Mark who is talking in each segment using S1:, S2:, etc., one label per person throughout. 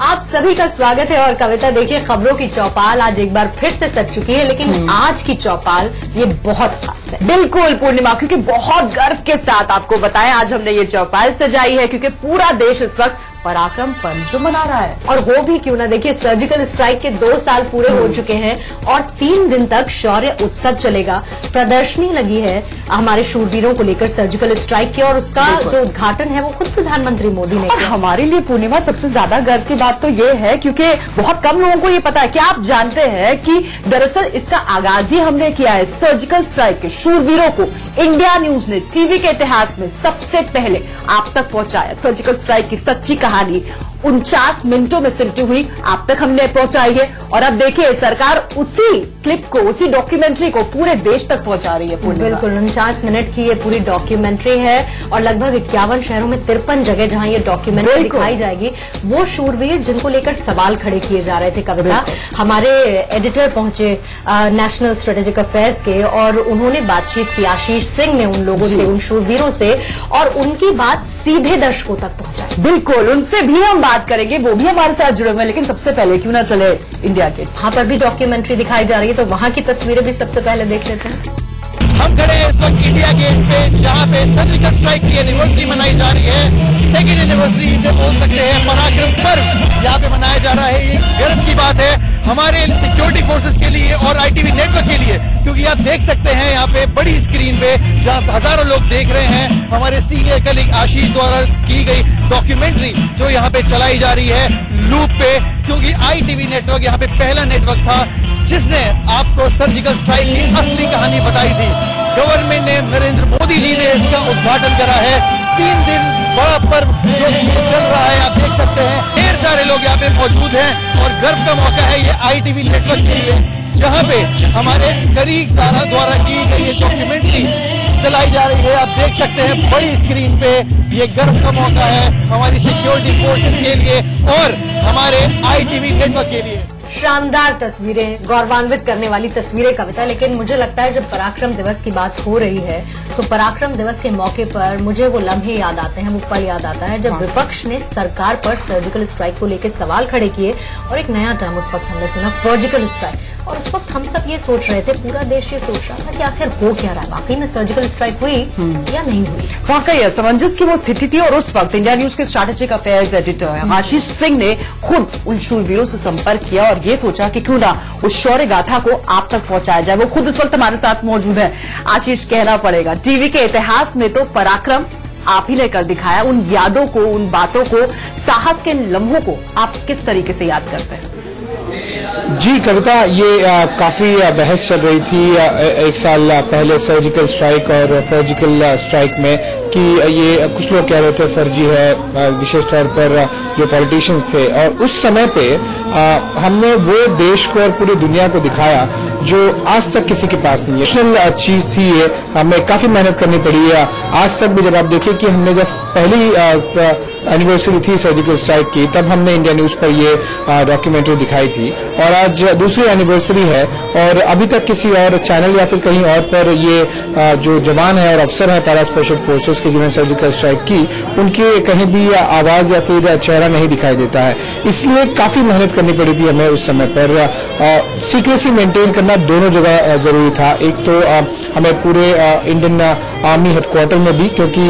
S1: आप सभी का स्वागत है। और कविता देखिए, खबरों की चौपाल आज एक बार फिर से सज चुकी है, लेकिन आज की चौपाल ये बहुत खास है।
S2: बिल्कुल पूर्णिमा, क्योंकि बहुत गर्व के साथ आपको बताएं आज हमने ये चौपाल सजाई है, क्योंकि पूरा देश इस वक्त पराक्रम पर्व मना रहा है।
S1: और हो भी क्यों ना, देखिए सर्जिकल स्ट्राइक के 2 साल पूरे हो चुके हैं और 3 दिन तक शौर्य उत्सव चलेगा। प्रदर्शनी लगी है हमारे शूरवीरों को लेकर सर्जिकल स्ट्राइक की, और उसका जो उद्घाटन है वो खुद प्रधानमंत्री मोदी ने किया।
S2: हमारे लिए पूर्णिमा सबसे ज्यादा गर्व की बात तो ये है, क्योंकि बहुत कम लोगों को ये पता है। क्या आप जानते हैं कि दरअसल इसका आगाज ही हमने किया है। सर्जिकल स्ट्राइक के शूरवीरों को इंडिया न्यूज ने टीवी के इतिहास में सबसे पहले आप तक पहुंचाया। सर्जिकल स्ट्राइक की सच्ची कहानी 49 मिनटों में सिमटी हुई आप तक हमने पहुंचाई है। और अब देखिए सरकार उसी क्लिप को, उसी डॉक्यूमेंट्री को पूरे देश तक पहुंचा रही है।
S1: बिल्कुल 49 मिनट की ये पूरी डॉक्यूमेंट्री है और लगभग 51 शहरों में 53 जगह जहां ये डॉक्यूमेंट्री दिखाई जाएगी। वो शूरवीर जिनको लेकर सवाल खड़े किए जा रहे थे कविता, हमारे एडिटर पहुंचे नेशनल स्ट्रेटेजिक अफेयर्स के, और उन्होंने बातचीत की आशीष सिंह ने उन लोगों से, उन शूरवीरों से, और उनकी बात सीधे दर्शकों तक पहुंचाई।
S2: बिल्कुल, उनसे भी हम बात करेंगे, वो भी हमारे साथ जुड़े हुए हैं। लेकिन सबसे पहले क्यों ना चले इंडिया गेट,
S1: वहां पर भी डॉक्यूमेंट्री दिखाई जा रही है, तो वहां की तस्वीरें भी सबसे पहले देख लेते हैं।
S3: हम खड़े हैं इस वक्त इंडिया गेट पे, जहां पे सर्जिकल स्ट्राइक की एनिवर्सरी मनाई जा रही है। सेकेंड एनिवर्सरी इसे बोल सकते हैं। पराक्रम पर्व यहाँ पे मनाया जा रहा है। ये गर्व की बात है हमारे सिक्योरिटी फोर्सेस के लिए और आईटीवी नेटवर्क के लिए, क्योंकि आप देख सकते हैं यहाँ पे बड़ी स्क्रीन पे जहाँ हजारों लोग देख रहे हैं हमारे सीनियर कलीग आशीष द्वारा की गई डॉक्यूमेंट्री जो यहाँ पे चलाई जा रही है लूप पे, क्योंकि आईटीवी नेटवर्क यहाँ पे पहला नेटवर्क था जिसने आपको सर्जिकल स्ट्राइक की असली कहानी बताई थी। गवर्नमेंट ने, नरेंद्र मोदी जी ने इसका उद्घाटन करा है। 3 दिन बड़ा पर्व जो चल रहा है, आप देख सकते हैं ढेर सारे लोग यहाँ पे मौजूद हैं। और गर्व का मौका है ये आईटीवी नेटवर्क के लिए, जहाँ पे हमारे करीब द्वारा की गई ये डॉक्यूमेंट्री चलाई जा रही है। आप देख सकते हैं बड़ी स्क्रीन पे। ये गर्व का मौका है हमारी सिक्योरिटी फोर्सेस के लिए और हमारे आईटीवी नेटवर्क के लिए।
S1: शानदार तस्वीरें, गौरवान्वित करने वाली तस्वीरें कविता। लेकिन मुझे लगता है जब पराक्रम दिवस की बात हो रही है तो पराक्रम दिवस के मौके पर मुझे वो लम्हे याद आते हैं, वो पल याद आता है जब विपक्ष ने सरकार पर सर्जिकल स्ट्राइक को लेकर सवाल खड़े किए और एक नया टर्म उस वक्त हमने सुना, सर्जिकल स्ट्राइक। और उस वक्त हम सब ये सोच रहे थे, पूरा देश ये सोच रहा था कि आखिर हो क्या रहा है, वाकई में सर्जिकल स्ट्राइक हुई या नहीं हुई।
S2: वाकई असमंजस की वो स्थिति थी। और उस वक्त इंडिया न्यूज के strategic affairs editor Ashish Singh ने खुद उन शूरवीरों से संपर्क किया और ये सोचा कि क्यों ना उस शौर्य गाथा को आप तक पहुंचाया जाए। वो खुद इस वक्त हमारे साथ मौजूद है। आशीष, कहना पड़ेगा टीवी के इतिहास में तो पराक्रम आप ही ने कर दिखाया। उन यादों को, उन बातों को, साहस के लम्हों को आप किस तरीके से याद करते हैं?
S4: जी कविता, ये काफी बहस चल रही थी 1 साल पहले सर्जिकल स्ट्राइक और सर्जिकल स्ट्राइक में कि ये कुछ लोग कह रहे थे फर्जी है, विशेष तौर पर जो पॉलिटिशियंस थे। और उस समय पे हमने वो देश को और पूरी दुनिया को दिखाया जो आज तक किसी के पास नहीं है। नेशनल चीज थी ये, हमें काफी मेहनत करनी पड़ी है। आज तक भी जब आप देखिए कि हमने जब पहली एनिवर्सरी थी सर्जिकल स्ट्राइक की, तब हमने इंडिया न्यूज पर ये डॉक्यूमेंट्री दिखाई थी, और आज दूसरी एनिवर्सरी है और अभी तक किसी और चैनल या फिर कहीं और पर ये जो जवान है और अफसर है पैरा स्पेशल फोर्सेस के जिन्होंने सर्जिकल स्ट्राइक की, उनके कहीं भी आवाज या फिर चेहरा नहीं दिखाई देता है। इसलिए काफी मेहनत करनी पड़ी थी हमें उस समय पर। सीक्रेसी मेंटेन करना दोनों जगह जरूरी था। एक तो हमें पूरे इंडियन आर्मी हेडक्वार्टर में भी, क्योंकि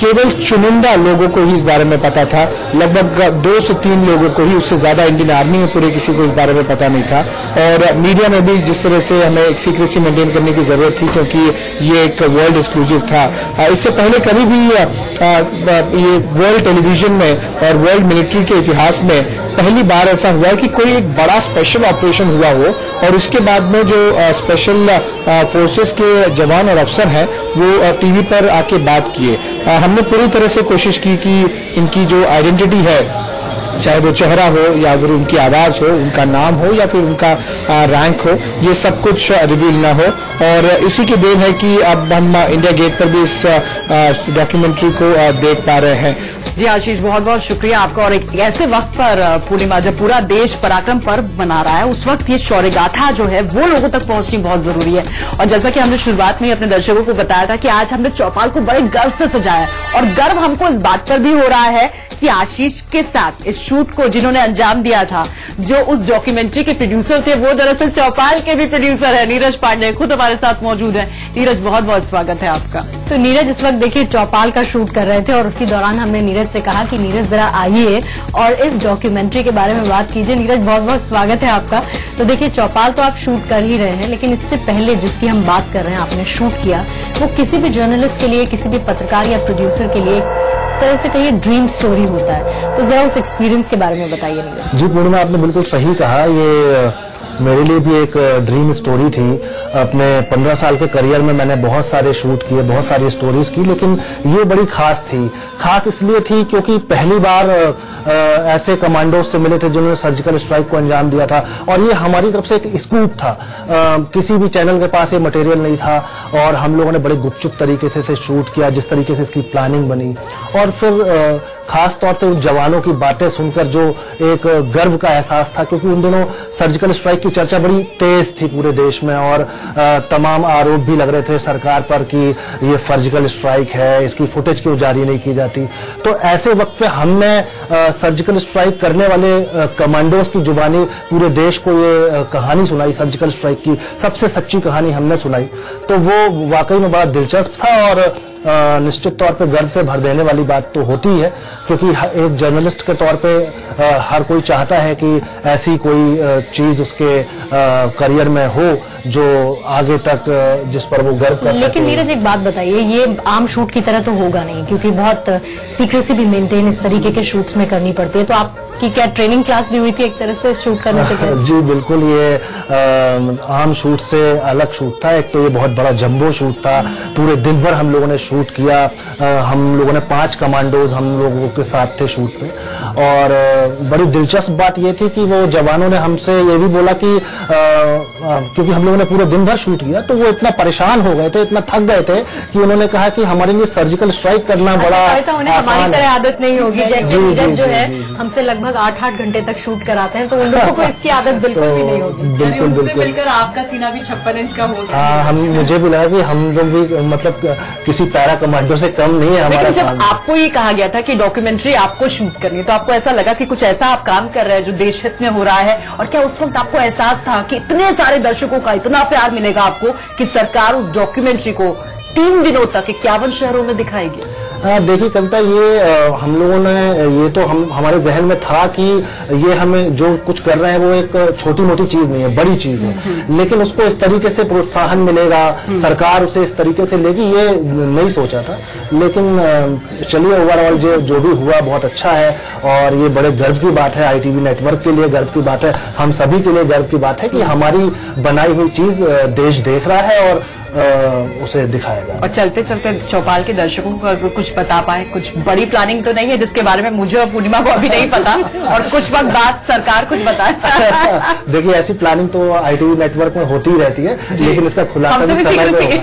S4: केवल चुनिंदा लोगों को ही इस बारे में पता था, लगभग 2 से 3 लोगों को ही, उससे ज्यादा इंडियन आर्मी में पूरे किसी को इस बारे में पता नहीं था। और मीडिया में भी जिस तरह से हमें एक सीक्रेसी मेंटेन करने की जरूरत थी, क्योंकि ये एक वर्ल्ड एक्सक्लूसिव था। इससे पहले कभी भी ये वर्ल्ड टेलीविजन में और वर्ल्ड मिलिट्री के इतिहास में पहली बार ऐसा हुआ कि कोई एक बड़ा स्पेशल ऑपरेशन हुआ हो और उसके बाद में जो स्पेशल फोर्सेस के जवान और अफसर हैं वो टीवी पर आके बात किए। हमने पूरी तरह से कोशिश की कि इनकी जो आइडेंटिटी है, चाहे वो चेहरा हो या फिर उनकी आवाज हो, उनका नाम हो या फिर उनका रैंक हो, ये सब कुछ रिवील ना हो। और इसी की देन है कि अब हम इंडिया गेट पर भी इस डॉक्यूमेंट्री को देख पा रहे हैं।
S2: जी आशीष, बहुत बहुत शुक्रिया आपका। और एक ऐसे वक्त पर पूर्णिमा, जब पूरा देश पराक्रम पर्व मना रहा है, उस वक्त ये शौर्य गाथा जो है वो लोगों तक पहुंचनी बहुत जरूरी है। और जैसा कि हमने शुरुआत में अपने दर्शकों को बताया था कि आज हमने चौपाल को बड़े गर्व से सजाया, और गर्व हमको इस बात पर भी हो रहा है कि आशीष के साथ इस शूट को जिन्होंने अंजाम दिया था, जो उस डॉक्यूमेंट्री के प्रोड्यूसर थे, वो दरअसल चौपाल के भी प्रोड्यूसर है, नीरज पांडे खुद हमारे साथ मौजूद है। नीरज, बहुत बहुत स्वागत है आपका।
S1: तो नीरज इस वक्त देखिए चौपाल का शूट कर रहे थे और उसी दौरान हमने नीरज से कहा कि नीरज जरा आइए और इस डॉक्यूमेंट्री के बारे में बात कीजिए। नीरज, बहुत बहुत स्वागत है आपका। तो देखिए चौपाल तो आप शूट कर ही रहे हैं, लेकिन इससे पहले जिसकी हम बात कर रहे हैं, आपने शूट किया, वो किसी भी जर्नलिस्ट के लिए, किसी भी पत्रकार या प्रोड्यूसर के लिए तरह से कहिए ड्रीम स्टोरी होता है। तो जरा उस एक्सपीरियंस के बारे में बताइए नीरज।
S5: जी पूर्णिमा, आपने बिल्कुल सही कहा। ये मेरे लिए भी एक ड्रीम स्टोरी थी। अपने 15 साल के करियर में मैंने बहुत सारे शूट किए, बहुत सारी स्टोरीज की, लेकिन ये बड़ी खास थी। खास इसलिए थी क्योंकि पहली बार ऐसे कमांडोज से मिले थे जिन्होंने सर्जिकल स्ट्राइक को अंजाम दिया था, और ये हमारी तरफ से एक स्कूप था। किसी भी चैनल के पास ये मटेरियल नहीं था और हम लोगों ने बड़े गुपचुप तरीके से इसे शूट किया, जिस तरीके से इसकी प्लानिंग बनी। और फिर खास तौर से उन जवानों की बातें सुनकर जो एक गर्व का एहसास था, क्योंकि उन दिनों सर्जिकल स्ट्राइक की चर्चा बड़ी तेज थी पूरे देश में और तमाम आरोप भी लग रहे थे सरकार पर कि ये सर्जिकल स्ट्राइक है, इसकी फुटेज क्यों जारी नहीं की जाती। तो ऐसे वक्त पे हमने सर्जिकल स्ट्राइक करने वाले कमांडोज की जुबानी पूरे देश को ये कहानी सुनाई, सर्जिकल स्ट्राइक की सबसे सच्ची कहानी हमने सुनाई। तो वो वाकई में बड़ा दिलचस्प था और निश्चित तौर पे गर्व से भर देने वाली बात तो होती है, क्योंकि एक जर्नलिस्ट के तौर पे हर कोई चाहता है कि ऐसी कोई चीज उसके करियर में हो जो आगे तक जिस पर वो गर्व कर सके।
S1: लेकिन नीरज एक बात बताइए, ये आम शूट की तरह तो होगा नहीं, क्योंकि बहुत सीक्रेसी भी मेंटेन इस तरीके के शूट्स में करनी पड़ती है। तो आपकी क्या ट्रेनिंग क्लास भी हुई थी एक तरह से शूट करने से?
S5: जी बिल्कुल, ये आम शूट से अलग शूट था। एक तो ये बहुत बड़ा जंबो शूट था, पूरे दिन भर हम लोगों ने शूट किया। हम लोगों ने 5 कमांडोज हम लोगों के साथ थे शूट पे, और बड़ी दिलचस्प बात ये थी कि वो जवानों ने हमसे ये भी बोला कि क्योंकि हम लोगों ने पूरे दिन भर शूट किया, तो वो इतना परेशान हो गए थे, इतना थक गए थे कि उन्होंने कहा कि हमारे लिए सर्जिकल स्ट्राइक करना बड़ा
S1: उन्हें हमारी तरह आदत नहीं होगी, जैसे नीरज जो है हमसे लगभग 8-8 घंटे तक शूट कराते हैं, तो उन लोगों को इसकी आदत बिल्कुल भी नहीं होगी।
S5: बिल्कुल
S2: उनसे मिलकर आपका सीना भी 56 इंच का हो गया।
S5: हाँ, मुझे भी लगा कि हम लोग भी मतलब किसी पैरा कमांडो से कम नहीं है हमारा।
S2: जब आपको ये कहा गया था कि डॉक्यूमेंट्री आपको शूट करनी है, तो आपको ऐसा लगा कि कुछ ऐसा आप काम कर रहे हैं जो देश हित में हो रहा है? और क्या उस वक्त आपको एहसास था कि इतने सारे दर्शकों का इतना प्यार मिलेगा आपको कि सरकार उस डॉक्यूमेंट्री को 3 दिनों तक 51 शहरों में दिखाएगी?
S5: देखिए कविता, ये हम लोगों ने ये तो हमारे जहन में था कि ये हमें जो कुछ कर रहे हैं वो एक छोटी मोटी चीज नहीं है, बड़ी चीज है, लेकिन उसको इस तरीके से प्रोत्साहन मिलेगा, सरकार उसे इस तरीके से लेगी, ये नहीं सोचा था। लेकिन चलिए, ओवरऑल जो भी हुआ बहुत अच्छा है और ये बड़े गर्व की बात है। ITV नेटवर्क के लिए गर्व की बात है, हम सभी के लिए गर्व की बात है कि हमारी बनाई हुई चीज देश देख रहा है और उसे दिखाएगा।
S2: और चलते चलते चौपाल के दर्शकों को अगर कुछ बता पाए, कुछ बड़ी प्लानिंग तो नहीं है जिसके बारे में मुझे और पूर्णिमा को अभी नहीं पता, और कुछ वक्त बाद सरकार कुछ बताए?
S5: देखिए, ऐसी प्लानिंग तो ITV नेटवर्क में होती ही रहती है, लेकिन इसका खुलासा भी समय पे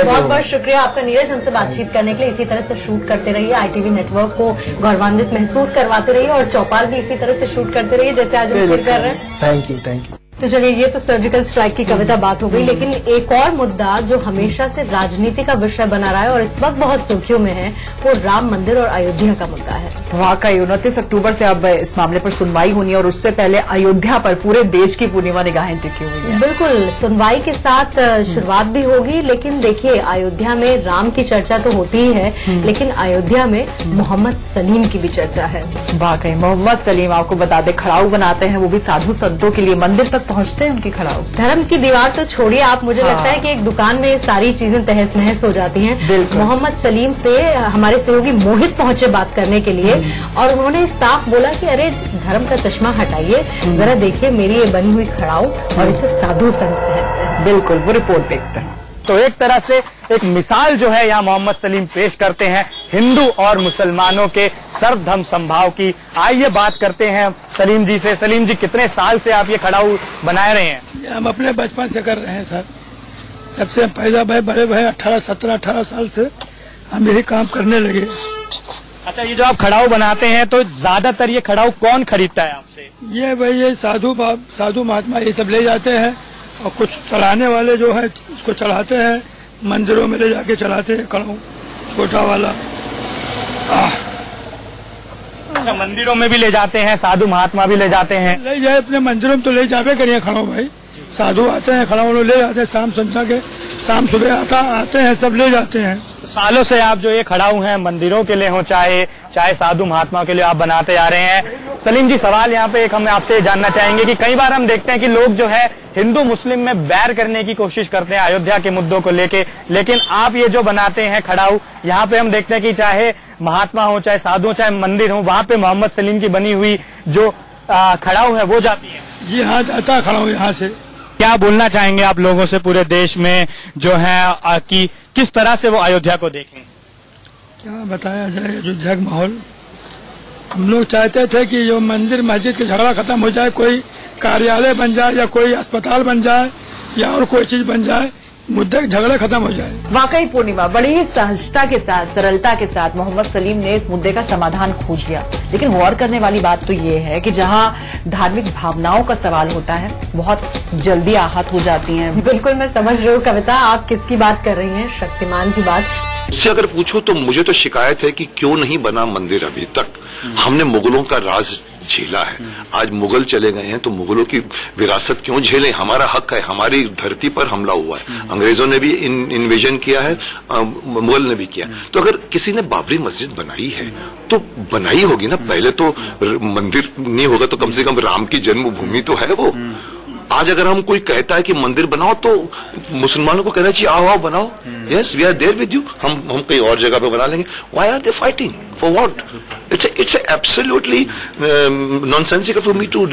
S1: बहुत बहुत शुक्रिया आपका नीरज, हमसे बातचीत करने के लिए। इसी तरह से शूट करते रहिए, ITV नेटवर्क को गौरवान्वित महसूस करवाते रहिए, और चौपाल भी इसी तरह से शूट करते रहिए जैसे आज हम कर रहे हैं।
S5: Thank you, thank you.
S1: तो चलिए, ये तो सर्जिकल स्ट्राइक की कविता बात हो गई, लेकिन एक और मुद्दा जो हमेशा से राजनीति का विषय बना रहा है और इस वक्त बहुत सुर्खियों में है, वो राम मंदिर और अयोध्या का मुद्दा है।
S2: वाकई 29 अक्टूबर से अब इस मामले पर सुनवाई होनी है, और उससे पहले अयोध्या पर पूरे देश की पूर्णिमा निगाहें टिकी हुई है।
S1: बिल्कुल, सुनवाई के साथ शुरुआत भी होगी, लेकिन देखिए, अयोध्या में राम की चर्चा तो होती ही है, लेकिन अयोध्या में मोहम्मद सलीम की भी चर्चा है।
S2: वाकई मोहम्मद सलीम, आपको बता दें, खड़ाऊ बनाते हैं, वो भी साधु संतों के लिए, मंदिर तक पहुंचते हैं उनकी खड़ाऊ। धर्म
S1: की दीवार तो छोड़िए आप, मुझे लगता है कि एक दुकान में सारी चीजें तहस नहस हो जाती हैं। मोहम्मद सलीम से हमारे सहयोगी मोहित पहुंचे बात करने के लिए, और उन्होंने साफ बोला कि अरे धर्म का चश्मा हटाइए, जरा देखिए मेरी ये बनी हुई खड़ाऊ, और इसे साधु संत कहते हैं।
S2: बिल्कुल, वो रिपोर्ट देखते हैं।
S6: तो एक तरह से एक मिसाल जो है यहाँ मोहम्मद सलीम पेश करते हैं हिंदू और मुसलमानों के सर्वधर्म समभाव की। आइए बात करते हैं सलीम जी से। सलीम जी, कितने साल से आप ये खड़ाऊ बना रहे हैं?
S7: हम अपने बचपन से कर रहे हैं सर, सबसे पैदा भाई बड़े भाई 17-18 साल से हम यही काम करने लगे।
S6: अच्छा, ये जो आप खड़ाऊ बनाते हैं तो ज्यादातर ये खड़ाऊ कौन खरीदता है आपसे?
S7: ये भाई ये साधु महात्मा ये सब ले जाते हैं, और कुछ चढ़ाने वाले जो है उसको चढ़ाते हैं, मंदिरों में ले जाके चढ़ाते हैं खड़ाऊ छोटा वाला।
S6: अच्छा, मंदिरों में भी ले जाते हैं, साधु महात्मा भी ले जाते हैं।
S7: ले जाए अपने मंदिरों में तो ले जावे करिए खड़ो भाई, साधु आते हैं खड़ा ले जाते हैं, शाम संध्या के शाम सुबह आते हैं, सब ले जाते हैं।
S6: सालों से आप जो ये खड़ाऊ हैं मंदिरों के लिए हो चाहे साधु महात्मा के लिए आप बनाते आ रहे हैं। सलीम जी, सवाल यहाँ पे एक हम आपसे जानना चाहेंगे कि कई बार हम देखते हैं कि लोग जो है हिंदू मुस्लिम में बैर करने की कोशिश करते हैं अयोध्या के मुद्दों को लेके, लेकिन आप ये जो बनाते हैं खड़ाऊ, यहाँ पे हम देखते हैं कि चाहे महात्मा हो, चाहे साधु, चाहे मंदिर हो, वहाँ पे मोहम्मद सलीम की बनी हुई जो खड़ाऊ है वो जाती है।
S7: जी हाँ, जाता खड़ाऊ यहाँ से।
S6: क्या बोलना चाहेंगे आप लोगों से पूरे देश में जो है कि किस तरह से वो अयोध्या को देखें?
S7: क्या बताया जाए, अयोध्या का माहौल हम लोग चाहते थे कि जो मंदिर मस्जिद के झगड़ा खत्म हो जाए, कोई कार्यालय बन जाए या कोई अस्पताल बन जाए या और कोई चीज बन जाए, मुद्दे के झगड़े खत्म हो जाए।
S2: वाकई पूर्णिमा, बड़ी ही सहजता के साथ, सरलता के साथ मोहम्मद सलीम ने इस मुद्दे का समाधान खोज लिया। लेकिन गौर करने वाली बात तो ये है कि जहां धार्मिक भावनाओं का सवाल होता है, बहुत जल्दी आहत हो जाती हैं।
S1: बिल्कुल, मैं समझ रही हूँ कविता, आप किसकी बात कर रही हैं, शक्तिमान की बात।
S8: उससे अगर पूछो तो मुझे तो शिकायत है कि क्यों नहीं बना मंदिर अभी तक। हमने मुगलों का राज झेला है, आज मुगल चले गए हैं तो मुगलों की विरासत क्यों झेलें? हमारा हक है, हमारी धरती पर हमला हुआ है, अंग्रेजों ने भी इन्वेजन किया है, मुगल ने भी किया। तो अगर किसी ने बाबरी मस्जिद बनाई है तो बनाई होगी ना, पहले तो मंदिर नहीं होगा तो कम से कम राम की जन्मभूमि तो है वो। आज अगर हम कोई कहता है कि मंदिर बनाओ तो मुसलमानों को कहना चाहिए आओ आओ बनाओ, yes we are there with you, हम कहीं और जगह पे बना लेंगे। Why are they fighting for what? It's absolutely nonsensical for me to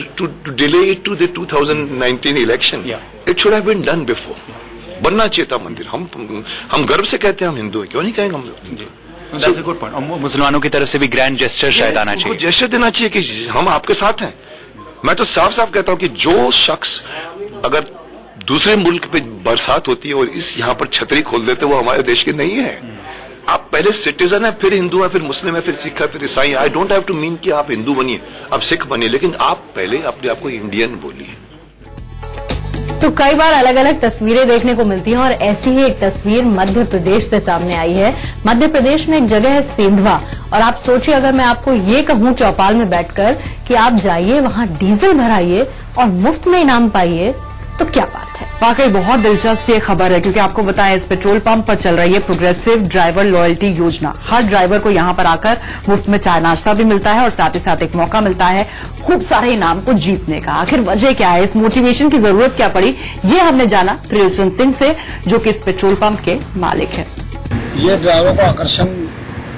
S8: delay it to the 2019 election. It should have been done before. बनना चाहिए था मंदिर। हम गर्व से कहते हैं हम हिंदू हैं, क्यों नहीं कहेंगे हम लोग?
S9: That's a good point. मुसलमानों की तरफ से भी ग्रैंड जेस्चर शायद आना चाहिए।
S8: जेस्चर देना चाहिए कि हम आपके साथ हैं। मैं तो साफ साफ कहता हूं कि जो शख्स अगर दूसरे मुल्क पे बरसात होती है और इस यहाँ पर छतरी खोल देते, वो हमारे देश के नहीं है। आप पहले सिटीजन है, फिर हिंदू है, फिर मुस्लिम है, फिर सिख है, फिर ईसाई। I don't have to mean कि आप हिंदू बनिए, आप सिख बनिए, लेकिन आप पहले अपने आप को इंडियन बोलिए।
S1: तो कई बार अलग अलग तस्वीरें देखने को मिलती हैं और ऐसी ही एक तस्वीर मध्य प्रदेश से सामने आई है। मध्य प्रदेश में एक जगह है सेंधवा, और आप सोचिए अगर मैं आपको ये कहूं चौपाल में बैठकर कि आप जाइए वहां डीजल भराइए और मुफ्त में इनाम पाइए, तो क्या बात है।
S2: वाकई बहुत दिलचस्प ये खबर है, क्योंकि आपको बताएं इस पेट्रोल पंप पर चल रही है प्रोग्रेसिव ड्राइवर लॉयल्टी योजना। हर ड्राइवर को यहां पर आकर मुफ्त में चाय नाश्ता भी मिलता है और साथ ही साथ एक मौका मिलता है खूब सारे इनाम को जीतने का। आखिर वजह क्या है, इस मोटिवेशन की जरूरत क्या पड़ी, ये हमने जाना त्रिलोचन सिंह से, जो कि इस पेट्रोल पंप के मालिक है।
S10: ये ड्राइवर को आकर्षण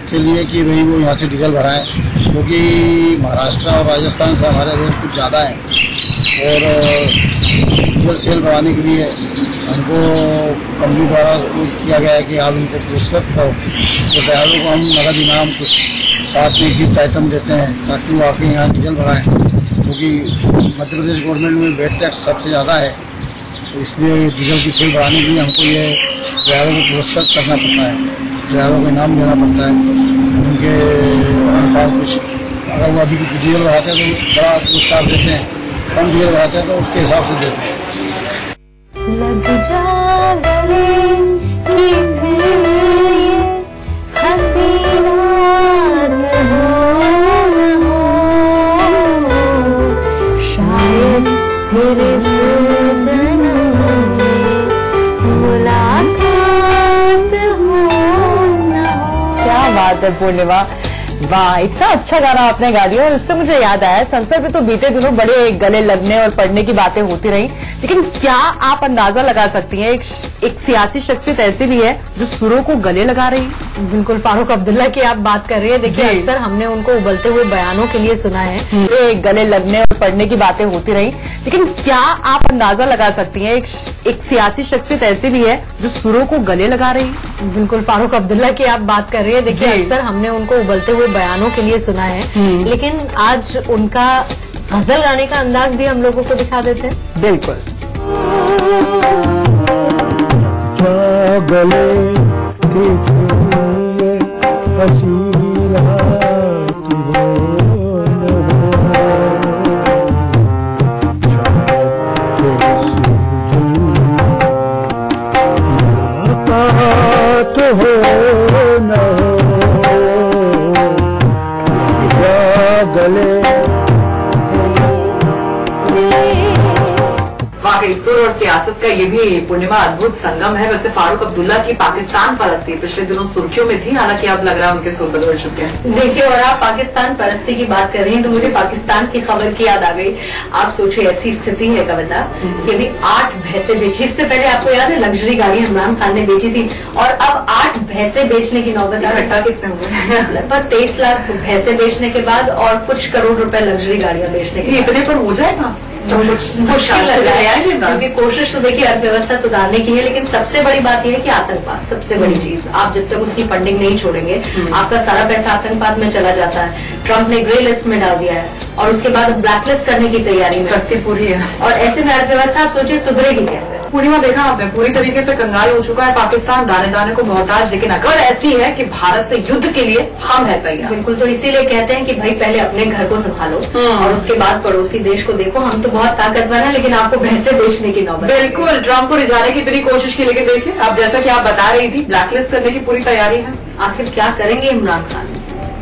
S10: के लिए कि भाई वो यहाँ से डीजल भराए, क्योंकि महाराष्ट्र और राजस्थान से हमारे रेट कुछ ज़्यादा है, और डीजल सेल बढ़ाने के लिए हमको कंपनी द्वारा किया गया है कि आप इनको पुरस्कृत करो। तो ड्राइवर को हम नगद इनाम कुछ साथ में गिफ्ट आइटम देते हैं ताकि वो आके यहाँ डीजल भराएं, क्योंकि मध्य प्रदेश गवर्नमेंट में वेट टैक्स सबसे ज़्यादा है, तो इसलिए डीजल की सेल बढ़ाने के लिए हमको ये ड्राइवर को पुरस्कृत करना पड़ता है, ड्राइवर को इनाम देना पड़ता है। उनके अनुसार कुछ अगर वो अधिक डीजल बढ़ाते हैं तो बड़ा पुरस्कार देते हैं, कम डीजल बढ़ाते हैं तो उसके हिसाब से देते हैं।
S1: लग जा गले की हसीना शायद फिर से जन्म में मुलाकात हो ना हो।
S2: क्या बात है पूर्णिमा, वाह, इतना अच्छा गाना आपने गा दिया। और इससे मुझे याद आया, संसद में तो बीते दिनों बड़े गले लगने और पढ़ने की बातें होती रही, लेकिन क्या आप अंदाजा लगा सकती हैं एक सियासी शख्सियत ऐसी भी है जो सुरों को गले लगा रही है?
S1: बिल्कुल, फारूक अब्दुल्ला की आप बात कर रही है। देखिए, अक्सर हमने उनको उबलते हुए बयानों के लिए सुना है,
S2: गले लगने और पढ़ने की बातें होती रही, लेकिन क्या आप अंदाजा लगा सकती हैं एक सियासी शख्सियत ऐसी भी है जो सुरों को गले लगा रही है?
S1: बिल्कुल, फारूक अब्दुल्ला की आप बात कर रही है। देखिए, अक्सर हमने उनको उबलते हुए बयानों के लिए सुना है, लेकिन आज उनका गजल गाने का अंदाज भी हम लोगों को दिखा देते हैं।
S2: बिल्कुल। गई सुर और सियासत का ये भी पूर्णिमा अद्भुत संगम है। वैसे फारूक अब्दुल्ला की पाकिस्तान परस्ती पिछले दिनों सुर्खियों में थी, हालांकि अब लग रहा है उनके सुर बदल चुके हैं।
S1: देखिए, और आप पाकिस्तान परस्ती की बात कर रही हैं तो मुझे पाकिस्तान की खबर की याद आ गई। आप सोचिए, ऐसी स्थिति है कविता कि अभी 8 भैंसे बेची। इससे पहले आपको याद है लग्जरी गाड़ी इमरान खान ने बेची थी, और अब 8 भैंसे बेचने की नौबत।
S2: इकट्ठा कितने हुए?
S1: लगभग 23 लाख भैंसे बेचने के बाद और कुछ करोड़ रुपए लग्जरी गाड़ियां बेचने के।
S2: इतने पर हो जाएगा?
S1: मुश्किल लग रहा है, क्योंकि कोशिश तो देखिए अर्थव्यवस्था सुधारने की है, लेकिन सबसे बड़ी बात यह है कि आतंकवाद सबसे बड़ी चीज। आप जब तक उसकी फंडिंग नहीं छोड़ेंगे, आपका सारा पैसा आतंकवाद में चला जाता है। ट्रंप ने ग्रे लिस्ट में डाल दिया है और उसके बाद ब्लैक लिस्ट करने की तैयारी में
S2: शक्ति पूरी है,
S1: और ऐसे में अर्थव्यवस्था आप सोचिए सुधरेगी कैसे।
S2: पूर्णिमा देखा आपने, पूरी तरीके से कंगाल हो चुका है पाकिस्तान, दाने दाने को मोहताज। लेकिन अगर ऐसी है कि भारत से युद्ध के लिए हम है तैयार।
S1: बिल्कुल, तो इसीलिए कहते हैं कि भाई पहले अपने घर को संभालो और उसके बाद पड़ोसी देश को देखो। हम तो बहुत ताकतवर हैं, लेकिन आपको भैंसे बेचने की नौबत।
S2: बिल्कुल, ट्रंप को रिझाने की इतनी कोशिश की, लेकिन देखिए अब जैसा कि आप बता रही थी, ब्लैकलिस्ट करने की पूरी तैयारी है।
S1: आखिर क्या करेंगे इमरान खान?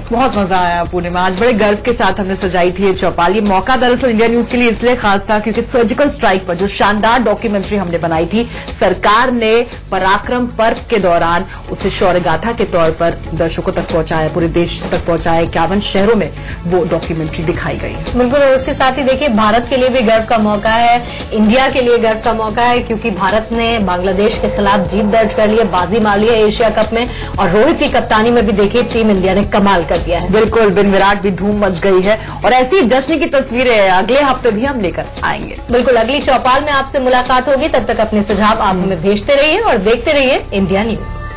S2: बहुत मजा आया पूर्णिमा, आज बड़े गर्व के साथ हमने सजाई थी ये चौपाल। ये मौका दरअसल इंडिया न्यूज के लिए इसलिए खास था क्योंकि सर्जिकल स्ट्राइक पर जो शानदार डॉक्यूमेंट्री हमने बनाई थी, सरकार ने पराक्रम पर्व के दौरान उसे शौर्य गाथा के तौर पर दर्शकों तक पहुंचाया, पूरे देश तक पहुंचाया। 51 शहरों में वो डॉक्यूमेंट्री दिखाई गई।
S1: बिल्कुल, और उसके साथ ही देखिए भारत के लिए भी गर्व का मौका है, इंडिया के लिए गर्व का मौका है, क्योंकि भारत ने बांग्लादेश के खिलाफ जीत दर्ज कर ली है, बाजी मार ली है एशिया कप में, और रोहित की कप्तानी में भी देखिए टीम इंडिया ने कमाल कर दिया है।
S2: बिल्कुल, बिन विराट भी धूम मच गई है, और ऐसी जश्न की तस्वीरें अगले हफ्ते भी हम लेकर आएंगे।
S1: बिल्कुल, अगली चौपाल में आपसे मुलाकात होगी। तब तक अपने सुझाव आप हमें भेजते रहिए और देखते रहिए इंडिया न्यूज।